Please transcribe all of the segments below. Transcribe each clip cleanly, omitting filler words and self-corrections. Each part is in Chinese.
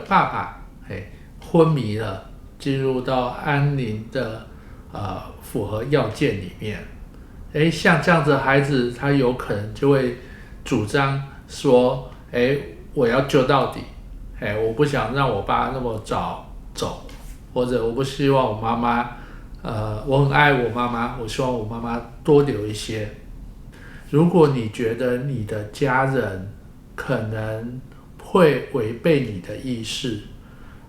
爸爸昏迷了，进入到安宁的符合要件里面，像这样子的孩子，他有可能就会主张说，我要救到底，我不想让我爸那么早走，或者我不希望我妈妈，我很爱我妈妈，我希望我妈妈多留一些。如果你觉得你的家人可能会违背你的意识，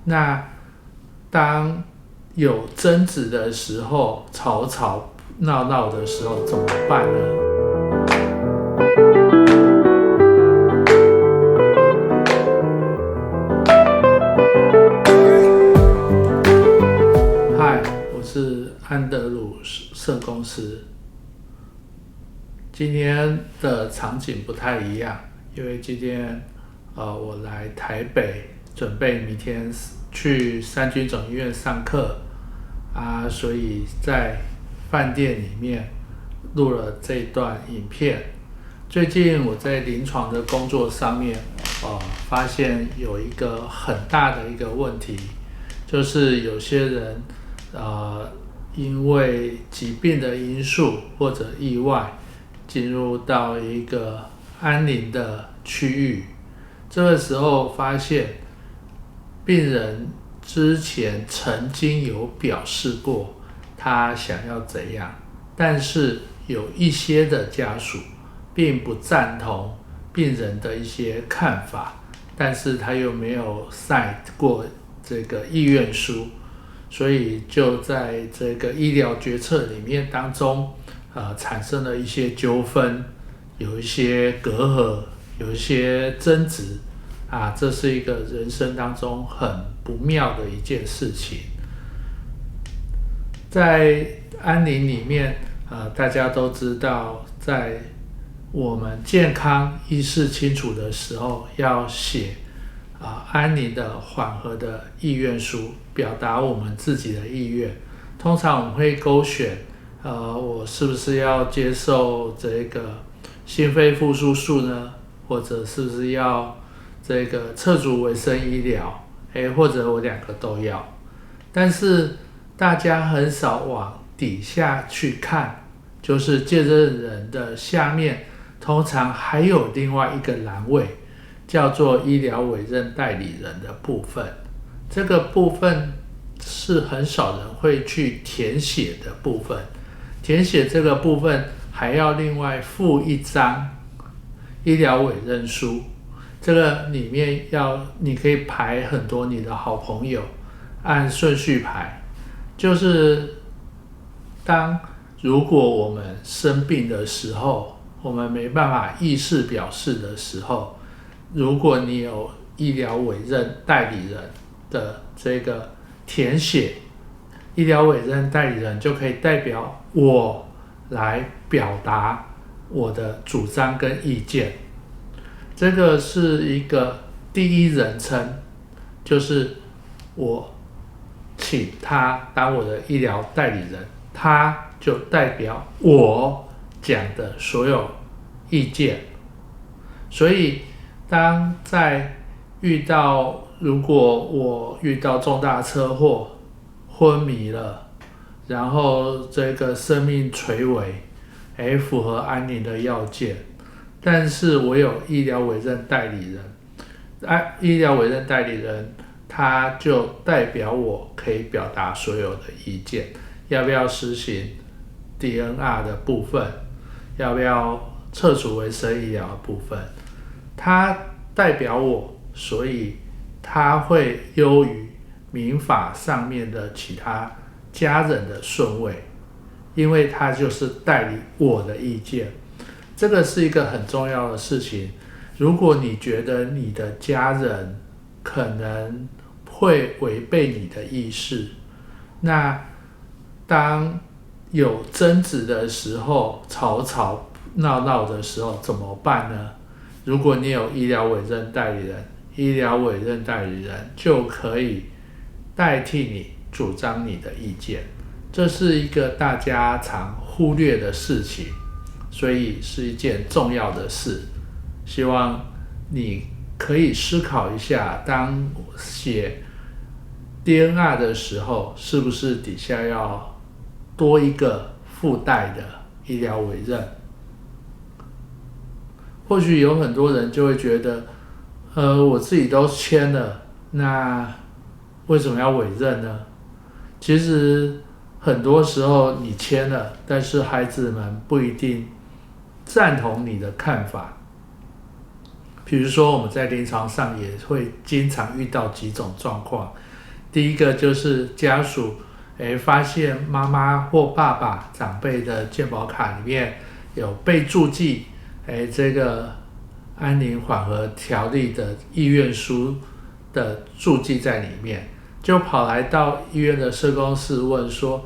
那当有争执的时候，吵吵闹闹的时候怎么办呢？嗨，我是安德鲁社公司。今天的场景不太一样，因为今天我来台北，准备明天去三军总医院上课所以在饭店里面录了这一段影片。最近我在临床的工作上面发现有一个很大的一个问题，就是有些人因为疾病的因素或者意外进入到一个安宁的区域，这个时候发现病人之前曾经有表示过他想要怎样，但是有一些的家属并不赞同病人的一些看法，但是他又没有sign过这个意愿书，所以就在这个医疗决策里面当中产生了一些纠纷，有一些隔阂，有一些争执这是一个人生当中很不妙的一件事情。在安宁里面大家都知道，在我们健康意识清楚的时候要写安宁的缓和的意愿书，表达我们自己的意愿。通常我们会勾选我是不是要接受这个心肺复苏术呢？或者是不是要这个侧足维生医疗？或者我两个都要。但是大家很少往底下去看，就是见证人的下面通常还有另外一个栏位，叫做医疗委任代理人的部分。这个部分是很少人会去填写的部分。填写这个部分还要另外附一张医疗委任书，这个里面你可以排很多你的好朋友，按顺序排。就是如果我们生病的时候，我们没办法意识表示的时候，如果你有医疗委任代理人的这个填写，医疗委任代理人就可以代表我来表达我的主张跟意见。这个是一个第一人称，就是我请他当我的医疗代理人，他就代表我讲的所有意见。所以如果我遇到重大车祸昏迷了，然后这个生命垂危，符合安宁的要件，但是我有医疗委任代理人，医疗委任代理人他就代表我可以表达所有的意见，要不要实行 DNR 的部分，要不要侧足维生医疗的部分，他代表我，所以他会优于民法上面的其他家人的顺位，因为他就是代理我的意见。这个是一个很重要的事情。如果你觉得你的家人可能会违背你的意识，那当有争执的时候，吵吵闹闹的时候怎么办呢？如果你有医疗委任代理人，医疗委任代理人就可以代替你主张你的意见。这是一个大家常忽略的事情，所以是一件重要的事。希望你可以思考一下，当写 DNR 的时候，是不是底下要多一个附带的医疗委任？或许有很多人就会觉得，我自己都签了，那为什么要委任呢？其实很多时候你签了，但是孩子们不一定赞同你的看法。比如说我们在临床上也会经常遇到几种状况，第一个就是家属发现妈妈或爸爸长辈的健保卡里面有被注记这个安宁缓和条例的意愿书的注记在里面，就跑来到医院的社工室问说，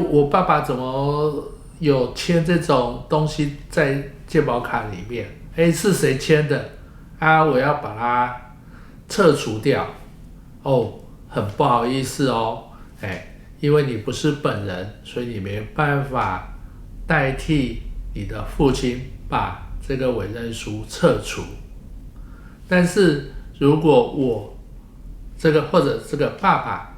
我爸爸怎么有签这种东西在健保卡里面？是谁签的？我要把它撤除掉。很不好意思哦，因为你不是本人，所以你没办法代替你的父亲把这个委任书撤除。但是如果我或者这个爸爸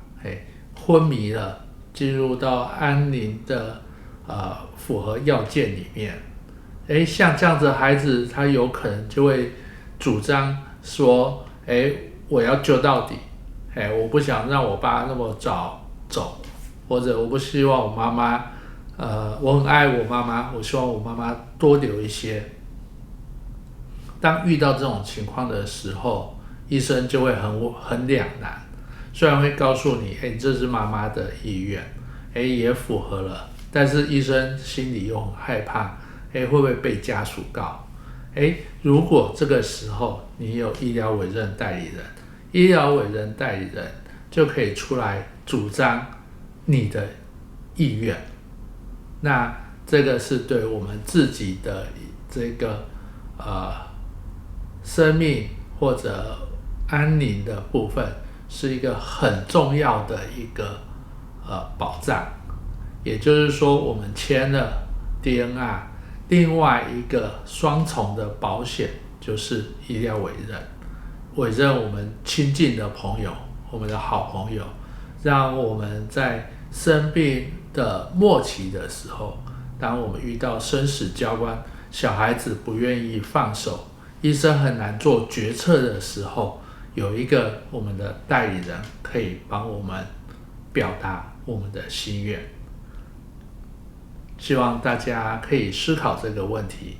昏迷了，进入到安宁的符合要件里面，像这样子的孩子，他有可能就会主张说，我要救到底，我不想让我爸那么早走，或者我不希望我妈妈，我很爱我妈妈，我希望我妈妈多留一些。当遇到这种情况的时候，医生就会很两难，虽然会告诉你，这是妈妈的意愿，也符合了，但是医生心里又很害怕，会不会被家属告？如果这个时候你有医疗委任代理人，医疗委任代理人就可以出来主张你的意愿，那这个是对我们自己的这个生命或者安宁的部分，是一个很重要的一个保障。也就是说，我们签了 DNR， 另外一个双重的保险就是医疗委任，委任我们亲近的朋友，我们的好朋友，让我们在生病的末期的时候，当我们遇到生死交关，小孩子不愿意放手，医生很难做决策的时候，有一个我们的代理人可以帮我们表达我们的心愿。希望大家可以思考这个问题。